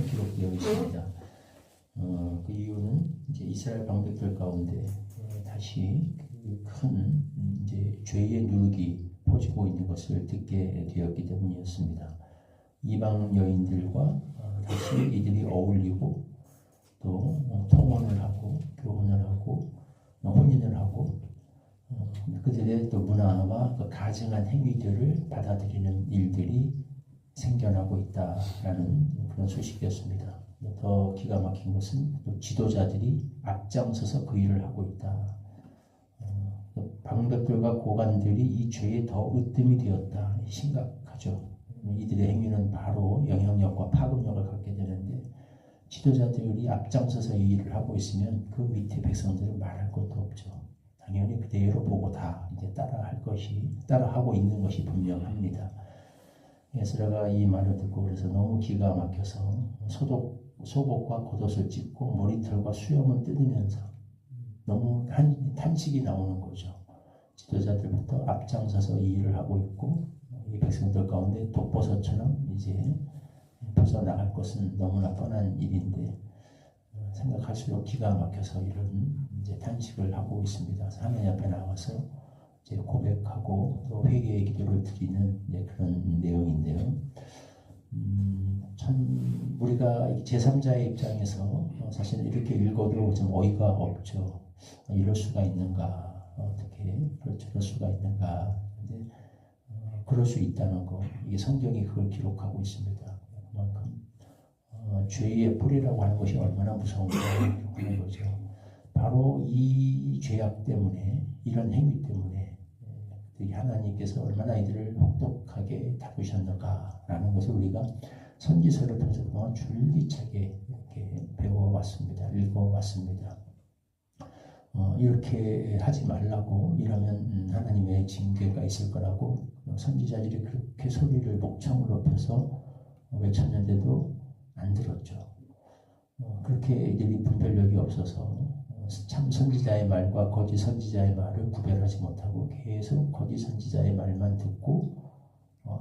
기록되어 있습니다. 그 이유는 이제 이스라엘 방백들 가운데 다시 큰 이제 죄의 누룩이 퍼지고 있는 것을 듣게 되었기 때문이었습니다. 이방 여인들과 다시 이들이 어울리고 또 통혼을 하고 교혼을 하고 혼인을 하고 그들의 또 문화와 그 가증한 행위들을 받아들이는 일들이 생겨나고 있다라는 그런 소식이었습니다. 더 기가 막힌 것은 또 지도자들이 앞장서서 그 일을 하고 있다. 방백들과 고관들이 이 죄에 더 으뜸이 되었다. 심각하죠. 이들의 행위는 바로 영향력과 파급력을 갖게 되는데 지도자들이 앞장서서 이 일을 하고 있으면 그 밑에 백성들은 말할 것도 없죠. 당연히 그대로 보고 다 이제 따라하고 있는 것이 분명합니다. 에스라가 이 말을 듣고 그래서 너무 기가 막혀서 속옷과 겉옷을 찢고 머리털과 수염을 뜯으면서 너무 탄식이 나오는 거죠. 지도자들부터 앞장서서 이 일을 하고 있고 이 백성들 가운데 독버섯처럼 이제 벗어나갈 것은 너무나 뻔한 일인데 생각할수록 기가 막혀서 이런 이제 탄식을 하고 있습니다. 하나님 앞에 나와서 이제 고백하고 또 회개의 기도를 드리는 이제 그런 내용인데요. 참 우리가 제3자의 입장에서 사실 이렇게 읽어도 좀 어이가 없죠. 이럴 수가 있는가? 어떻게 저럴 수가 있는가? 근데 그럴 수 있다는 거, 이게 성경이 그걸 기록하고 있습니다. 그만큼 죄의 뿌리라고 하는 것이 얼마나 무서운가 하는 거죠. 바로 이 죄악 때문에, 이런 행위 때문에 하나님께서 얼마나 이들을 혹독하게 다루셨는가라는 것을 우리가 선지서를 통해서 그동안 줄기차게 이렇게 배워왔습니다. 읽어왔습니다. 이렇게 하지 말라고, 이러면 하나님의 징계가 있을 거라고 선지자들이 그렇게 소리를 목청을 높여서 외쳤는데도 안 들었죠. 그렇게 이들이 분별력이 없어서 참 선지자의 말과 거짓 선지자의 말을 구별하지 못하고 계속 거짓 선지자의 말만 듣고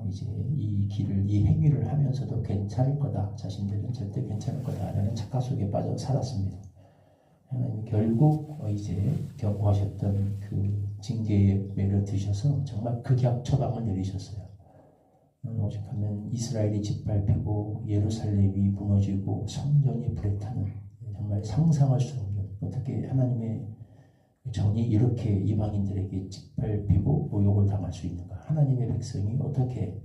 이제 이 행위를 하면서도 괜찮을 거다, 자신들은 절대 괜찮을 거다라는 착각 속에 빠져 살았습니다. 하나님 결국 이제 경고하셨던 그 징계의 매를 드셔서 정말 극약 처방을 내리셨어요. 오직하면 이스라엘이 짓밟히고 예루살렘이 무너지고 성전이 불에 타는, 정말 상상할 수 없는, 어떻게 하나님의 정이 이렇게 이방인들에게 짓밟히고 모욕을 당할 수 있는가? 하나님의 백성이 어떻게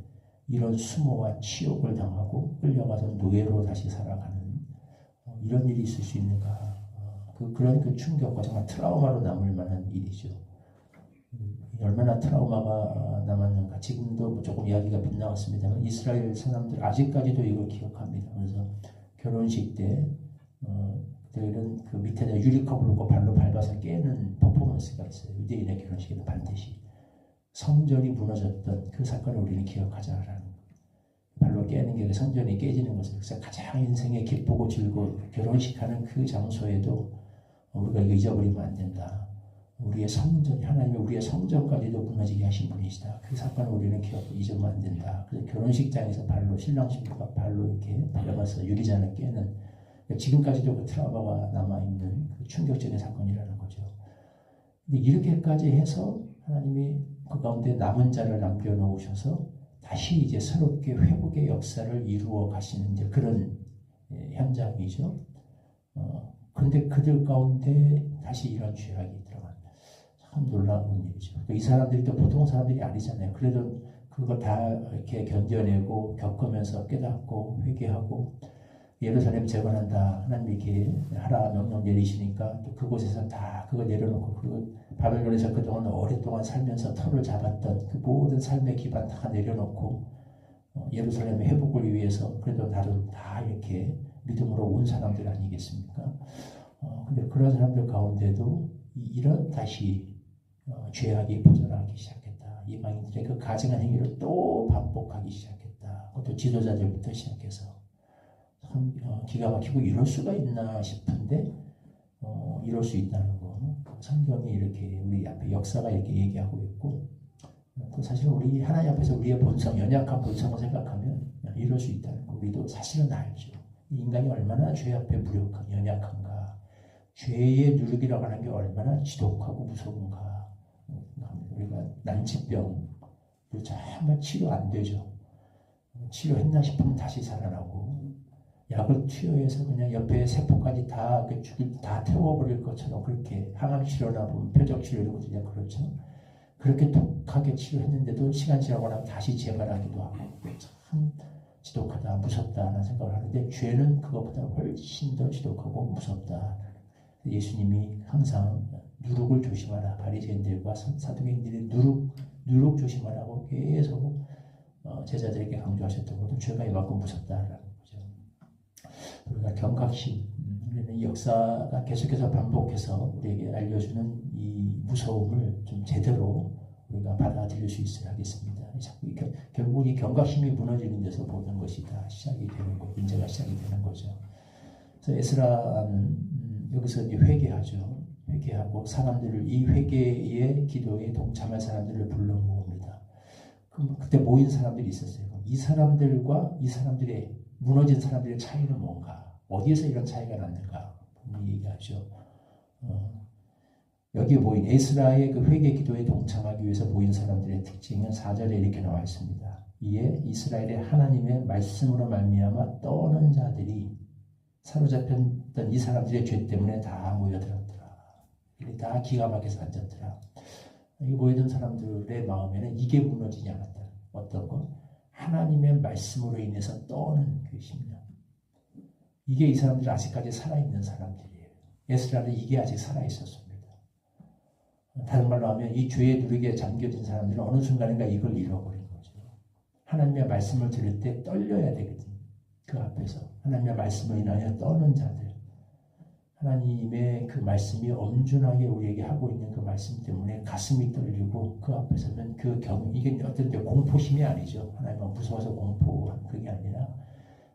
이런 수모와 치욕을 당하고 끌려가서 노예로 다시 살아가는 이런 일이 있을 수 있는가? 그런 그 충격과 정말 트라우마로 남을 만한 일이죠. 얼마나 트라우마가 남았는가. 지금도 조금 이야기가 빗나갔습니다만 이스라엘 사람들 아직까지도 이걸 기억합니다. 그래서 결혼식 때 그들은 그 밑에다 유리컵을 놓고 발로 밟아서 깨는 퍼포먼스가 있어요. 유대인의 결혼식에는 반드시 성전이 무너졌던 그 사건을 우리는 기억하자라는 발로 깨는 게 성전이 깨지는 것을, 그래서 가장 인생에 기쁘고 즐거운 결혼식하는 그 장소에도 우리가 이거 잊어버리면 안 된다. 우리의 성전, 하나님이 우리의 성전까지도 무너지게 하신 분이시다. 그 사건을 우리는 잊으면 안 된다. 그래서 결혼식장에서 발로, 신랑 신부가 발로 이렇게 밟아서 유리잔을 깨는, 지금까지도 그 트라우마가 남아있는 그 충격적인 사건이라는 거죠. 근데 이렇게까지 해서 하나님이 그 가운데 남은 자를 남겨놓으셔서 다시 이제 새롭게 회복의 역사를 이루어 가시는 이제 그런 현장이죠. 그런데 그들 가운데 다시 이런 죄악이 들어간, 참 놀라운 일이죠. 이 사람들이 또 보통 사람들이 아니잖아요. 그래도 그거 다 이렇게 견뎌내고 겪으면서 깨닫고 회개하고 예루살렘 재건한다, 하나님 이렇게 하라 명령 내리시니까 또 그곳에서 다 그거 내려놓고, 그 바벨론에서 그동안 오랫동안 살면서 터를 잡았던 그 모든 삶의 기반 다 내려놓고 예루살렘의 회복을 위해서 그래도 나름 다 이렇게 믿음으로 온 사람들 아니겠습니까? 근데 그런 사람들 가운데도 이런 다시 죄악이 보존하기 시작했다. 이방인들의 그 가증한 행위를 또 반복하기 시작했다. 그것도 지도자들부터 시작해서 참 기가 막히고 이럴 수가 있나 싶은데 이럴 수 있다는 거, 성경이 이렇게 우리 앞에 역사가 이렇게 얘기하고 있고, 또 사실 우리 하나님 앞에서 우리의 본성, 연약한 본성을 생각하면 이럴 수 있다는 거 우리도 사실은 알죠. 인간이 얼마나 죄 앞에 무력한, 연약한가. 죄의 누룩이라고 하는 게 얼마나 지독하고 무서운가. 우리가 난치병, 정말 치료 안 되죠. 치료했나 싶으면 다시 살아나고, 약을 투여해서 그냥 옆에 세포까지 다 태워버릴 것처럼 그렇게 항암 치료나 보면 표적 치료 이런 것들이 그렇죠. 그렇게 독하게 치료했는데도 시간 지나고 나면 다시 재발하기도 하고 참 지독하다, 무섭다라는 생각을 하는데 죄는 그것보다 훨씬 더 지독하고 무섭다. 예수님이 항상 누룩을 조심하라. 바리새인들과 사두개인들의 누룩 조심하라고 계속 제자들에게 강조하셨던 것도 죄가 이만큼 무섭다라는 거죠. 우리가 경각심, 우리는 역사가 계속해서 반복해서 우리에게 알려주는 이 무서움을 좀 제대로 우리가 받아들일 수 있어야 하겠습니다. 결국 이 경각심이 무너지는 데서 모든 것이 다 시작이 되는 거, 문제가 시작이 되는 거죠. 그래서 에스라는 여기서 이제 회개하죠. 회개하고 사람들을 이 회개의 기도에 동참할 사람들을 불러 모읍니다. 그때 모인 사람들이 있었어요. 이 사람들과 이 사람들의 무너진 사람들의 차이는 뭔가? 어디에서 이런 차이가 났는가? 분명히 얘기하죠. 여기 모인 에스라의 그 회개 기도에 동참하기 위해서 모인 사람들의 특징은 4절에 이렇게 나와 있습니다. 이에 이스라엘의 하나님의 말씀으로 말미암아 떠는 자들이 사로잡혔던 이 사람들의 죄 때문에 다 모여들었더라. 다 기가 막혀서 앉았더라. 이 모여든 사람들의 마음에는 이게 무너지지 않았다. 어떤 것? 하나님의 말씀으로 인해서 떠는 그 심령. 이게 이 사람들 아직까지 살아있는 사람들이에요. 에스라는 이게 아직 살아있었습니다. 다른 말로 하면 이 죄의 누룩에 잠겨진 사람들은 어느 순간인가 이걸 잃어버린 거죠. 하나님의 말씀을 들을 때 떨려야 되거든요. 그 앞에서 하나님의 말씀을 인하여 떠는 자들, 하나님의 그 말씀이 엄중하게 우리에게 하고 있는 그 말씀 때문에 가슴이 떨리고 그 앞에서는 이게 어떤 공포심이 아니죠. 하나님은 무서워서 공포한 그게 아니라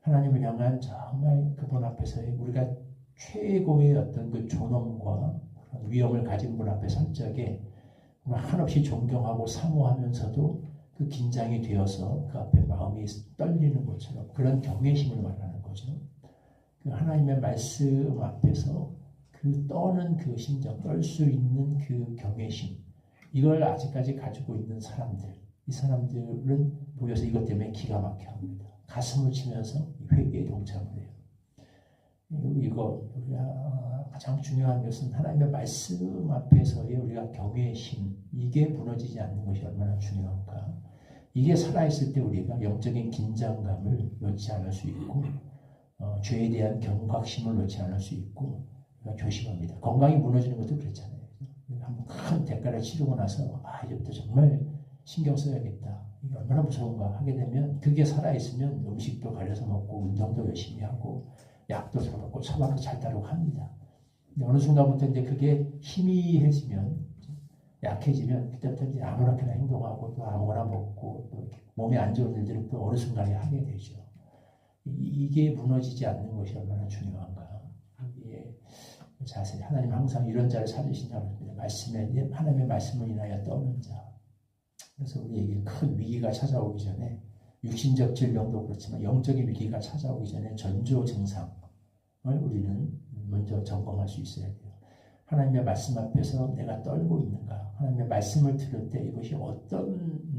하나님을 향한 정말 그분 앞에서의 우리가 최고의 어떤 그 존엄과 위엄을 가진 분 앞에 설 적에 한없이 존경하고 사모하면서도 그 긴장이 되어서 그 앞에 마음이 떨리는 것처럼 그런 경외심을 말하는 거죠. 그 하나님의 말씀 앞에서 그 떠는 그 심정, 떨 수 있는 그 경외심, 이걸 아직까지 가지고 있는 사람들, 이 사람들은 모여서 이것 때문에 기가 막혀 합니다. 가슴을 치면서 회개에 동참을 해요. 이거 우리가 가장 중요한 것은 하나님의 말씀 앞에서의 우리가 경외심, 이게 무너지지 않는 것이 얼마나 중요한가. 이게 살아있을 때 우리가 영적인 긴장감을 놓지 않을 수 있고 죄에 대한 경각심을 놓지 않을 수 있고 조심합니다. 건강이 무너지는 것도 그렇잖아요. 한번 큰 대가를 치르고 나서 이제부터 정말 신경 써야겠다. 이게 얼마나 무서운가 하게 되면 그게 살아있으면 음식도 가려서 먹고 운동도 열심히 하고 약도 잘 먹고 처방도 잘 따르고 합니다. 근데 어느 순간부터 이제 그게 희미해지면 약해지면 그때부터 이제 아무렇게나 행동하고 또 아무거나 먹고 또 몸에 안 좋은 일들을 또 어느 순간에 하게 되죠. 이게 무너지지 않는 것이 얼마나 중요한가. 자세히 하나님 항상 이런 자를 찾으신다고 합니다. 하나님의 말씀을 인하여 떠는 자. 그래서 우리에게 큰 위기가 찾아오기 전에 육신적 질병도 그렇지만 영적인 위기가 찾아오기 전에 전조 증상을 우리는 먼저 점검할 수 있어야 돼요. 하나님의 말씀 앞에서 내가 떨고 있는가? 하나님의 말씀을 들을 때 이것이 어떤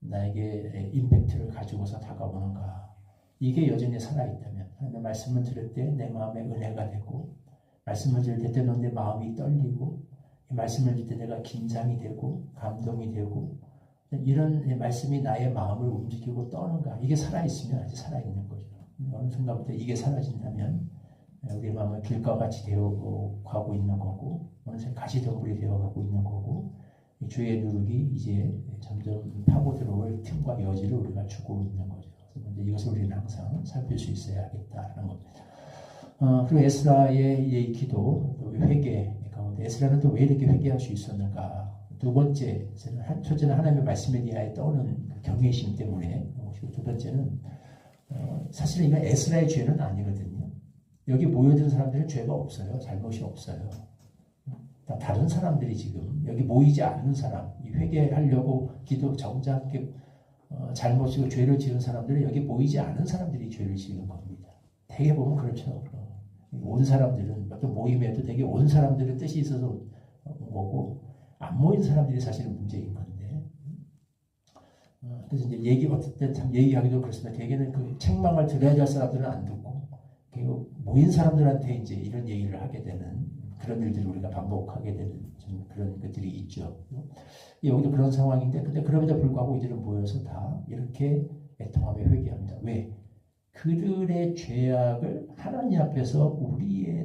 나에게 임팩트를 가지고서 다가오는가? 이게 여전히 살아있다면 하나님의 말씀을 들을 때 내 마음에 은혜가 되고 말씀을 들을 때 때로는 내 마음이 떨리고 이 말씀을 들을 때 내가 긴장이 되고 감동이 되고 이런 말씀이 나의 마음을 움직이고 떠는가? 이게 살아있으면 아직 살아있는 거죠. 어느 순간부터 이게 사라진다면 우리 마음은 길과 같이 되어가고 있는 거고 어느새 가시덤불이 되어가고 있는 거고 죄의 누룩이 이제 점점 파고 들어올 틈과 여지를 우리가 주고 있는 거죠. 그래서 이것을 우리는 항상 살필 수 있어야겠다는 겁니다. 그리고 에스라의 이 기도, 회개 가운데 에스라는 또 왜 이렇게 회개할 수 있었는가? 두 번째, 첫째는 하나님의 말씀에 대하여 떠오는 경외심 때문에, 두 번째는 사실은 이건 에스라의 죄는 아니거든요. 여기 모여든 사람들은 죄가 없어요. 잘못이 없어요. 다른 사람들이 지금 여기 모이지 않는 사람, 회개하려고 기도 정작 잘못이고 죄를 지은 사람들은 여기 모이지 않은 사람들이 죄를 지은 겁니다. 되게 보면 그렇죠. 온 사람들은 어떤 모임에도 되게 온 사람들의 뜻이 있어서 온 거고 안 모인 사람들이 사실은 문제인 건데. 그래서 이제 어떨 때 참 얘기하기도 그렇습니다. 대개는 그 책망을 들어야 할 사람들은 안 듣고 모인 사람들한테 이제 이런 얘기를 하게 되는 그런 일들을 우리가 반복하게 되는 좀 그런 것들이 있죠. 여기도 그런 상황인데, 근데 그럼에도 불구하고 이들은 모여서 다 이렇게 애통하며 회개합니다. 왜? 그들의 죄악을 하나님 앞에서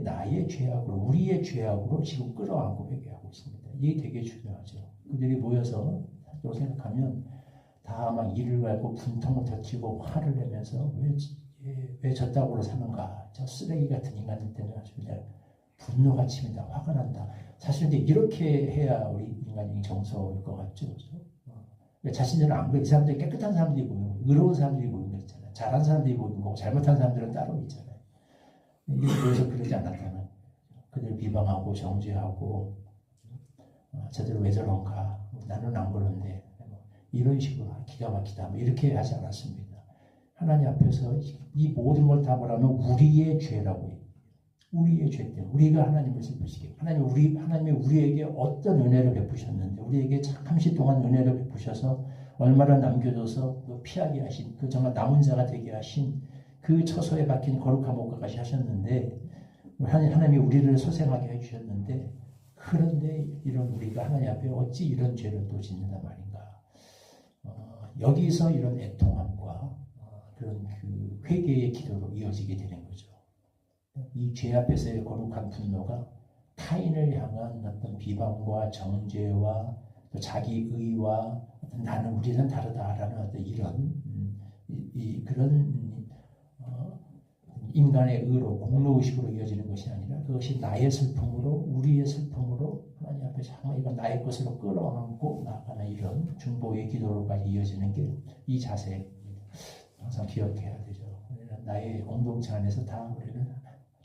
나의 죄악으로 지금 끌어안고 회개하고 있습니다. 이게 되게 중요하죠. 그들이 모여서 생각하면 다 막 이를 갈고 분통을 터치고 화를 내면서 왜 저 따구로 사는가? 저 쓰레기 같은 인간들 때문에 아주 그냥 분노가 치민다, 화가 난다. 사실 이제 이렇게 해야 우리 인간이 정서일 것 같죠. 자신들은 안 그래. 이 사람들이 깨끗한 사람들이 보이는 거고, 의로운 사람들이 보이는 거 있잖아요. 잘한 사람들이 보이는 거고, 잘못한 사람들은 따로 있잖아요. 이게 그래서 그러지 않았다면 그들 비방하고 정죄하고 저들 왜 저런가? 나는 안 그런데 이런 식으로 기가 막히다. 이렇게 하지 않았습니다. 하나님 앞에서 이 모든 걸 다 뭐라면 우리의 죄라고 해요. 우리의 죄 때문에 우리가 하나님을 슬프시게 하나님이 우리에게 어떤 은혜를 베푸셨는데 우리에게 잠시 동안 은혜를 베푸셔서 얼마나 남겨줘서 피하게 하신 그 정말 남은 자가 되게 하신 그 처소에 박힌 거룩한 목까지 하셨는데 하나님이 우리를 소생하게 해주셨는데 그런데 이런 우리가 하나님 앞에 어찌 이런 죄를 또 짓는단 말인가. 여기서 이런 애통함과 그런 그 회개의 기도로 이어지게 되는 거죠. 이 죄 앞에서의 거룩한 분노가 타인을 향한 어떤 비방과 정죄와 또 자기 의와 우리는 다르다라는 어떤 이런 그런 인간의 의로 공로의식으로 이어지는 것이 아니라 그것이 나의 슬픔으로 우리의 슬픔으로 하나님 앞에 정말 이건 나의 것으로 끌어안고 나아가는 이런 중보의 기도로까지 이어지는 게 이 자세 항상 기억해야 되죠. 나의 공동체 안에서 다 우리는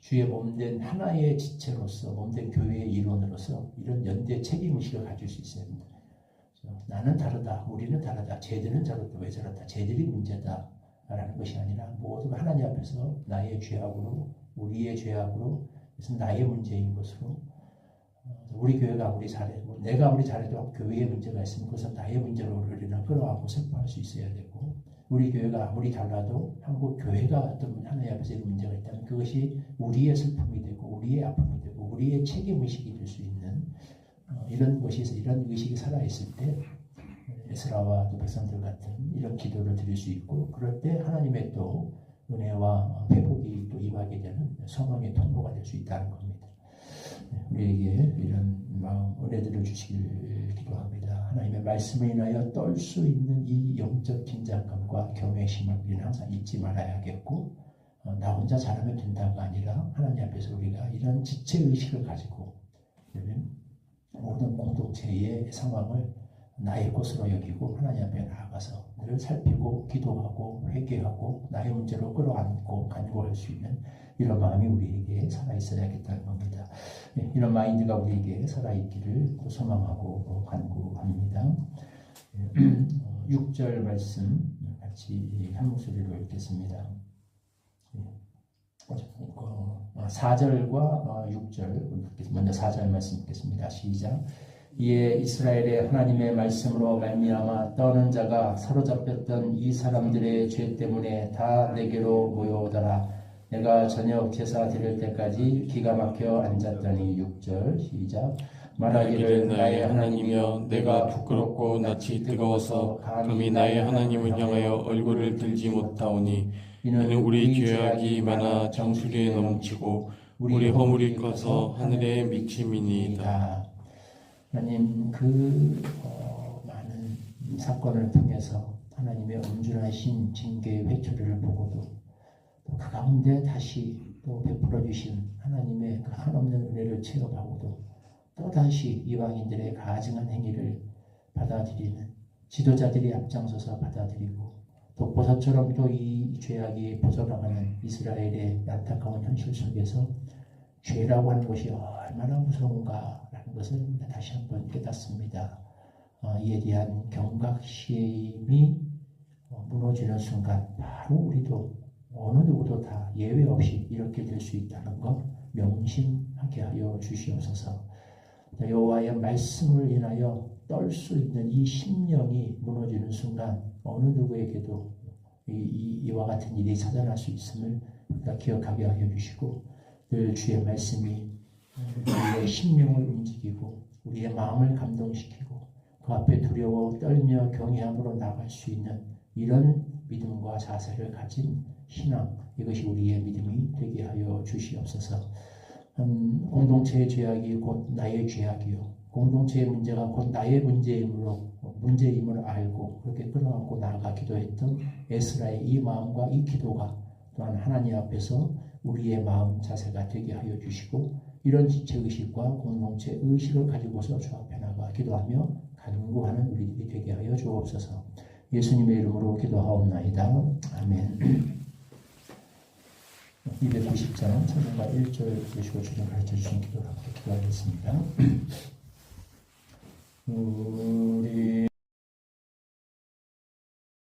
주의 몸된 하나의 지체로서 몸된 교회의 일원으로서 이런 연대 책임의식을 가질 수 있어야 합니다. 나는 다르다, 우리는 다르다, 쟤들은 저렇다, 왜 저렇다, 쟤들이 문제다 라는 것이 아니라 모두 하나님 앞에서 나의 죄악으로 우리의 죄악으로 그래서 나의 문제인 것으로 우리 교회가 아무리 내가 아무리 잘해도 교회에 문제가 있으면 그것은 나의 문제로 우리는 끌어안고 슬퍼할 수 있어야 되고 우리 교회가 아무리 달라도 한국 교회가 어떤 하나님 앞에서 이런 문제가 있다면 그것이 우리의 슬픔이 되고 우리의 아픔이 되고 우리의 책임의식이 될 수 있는 이런 것에서 이런 의식이 살아있을 때 에스라와 또 백성들 같은 이런 기도를 드릴 수 있고 그럴 때 하나님의 또 은혜와 회복이 또 임하게 되는 소망의 통로가 될 수 있다는 겁니다. 우리에게 이런 마음 은혜들을 주시길 기도합니다. 하나님의 말씀을 인하여 떨 수 있는 이 영적 긴장감과 경외심을 우리는 항상 잊지 말아야겠고 나 혼자 잘하면 된다가 아니라 하나님 앞에서 우리가 이런 지체의식을 가지고 모든 공동체의 상황을 나의 것으로 여기고 하나님 앞에 나아가서 늘 살피고 기도하고 회개하고 나의 문제로 끌어안고 간구할 수 있는 이런 마음이 우리에게 살아있어야겠다는 겁니다. 이런 마인드가 우리에게 살아있기를 소망하고 간구합니다. 6절 말씀 같이 한 목소리로 읽겠습니다. 4절과 6절 먼저 4절 말씀 읽겠습니다. 시작. 이에 이스라엘의 하나님의 말씀으로 말미암아 떠는 자가 사로잡혔던 이 사람들의 죄 때문에 다 내게로 모여오더라. 내가 저녁 제사 드릴 때까지 기가 막혀 앉았더니 6절 시작. 말하기를 나의 하나님이여 내가 부끄럽고 낯이 뜨거워서 감히 나의 하나님을 향하여 얼굴을 들지 못하오니 이는 우리 죄악이 많아 정수리에 넘치고 우리 허물이 커서 하늘에 미침이니이다. 하나님 많은 사건을 통해서 하나님의 엄중하신 징계의 회초리를 보고도 또 그 가운데 다시 또 베풀어 주신 하나님의 그 한없는 은혜를 체험하고도 또다시 이방인들의 가증한 행위를 받아들이는 지도자들이 앞장서서 받아들이고 독보사처럼 또 이 죄악이 퍼져나가는 이스라엘의 안타까운 현실 속에서 죄라고 하는 것이 얼마나 무서운가라는 것을 다시 한번 깨닫습니다. 이에 대한 경각심이 무너지는 순간 바로 우리도 어느 누구도 다 예외 없이 이렇게 될 수 있다는 것 명심하게 하여 주시옵소서. 여호와의 말씀을 인하여 떨 수 있는 이 심령이 무너지는 순간 어느 누구에게도 이와 같은 일이 찾아날 수 있음을 기억하게 하여 주시고, 늘 주의 말씀이 우리의 심령을 움직이고 우리의 마음을 감동시키고 그 앞에 두려워 떨며 경외함으로 나갈 수 있는 이런 믿음과 자세를 가진 신앙, 이것이 우리의 믿음이 되게 하여 주시옵소서. 공동체의 죄악이 곧 나의 죄악이요, 공동체의 문제가 곧 나의 문제임을 알고 그렇게 끌어안고 나아가 기도했던 에스라의 이 마음과 이 기도가 또한 하나님 앞에서 우리의 마음 자세가 되게 하여 주시고, 이런 지체의식과 공동체 의식을 가지고서 주 앞에 나가 기도하며 간구하는 우리들이 되게 하여 주옵소서. 예수님의 이름으로 기도하옵나이다. 아멘. 290장 첫절과 1절 보시고 주님 가르쳐 주신 기도를 함께 기도하겠습니다.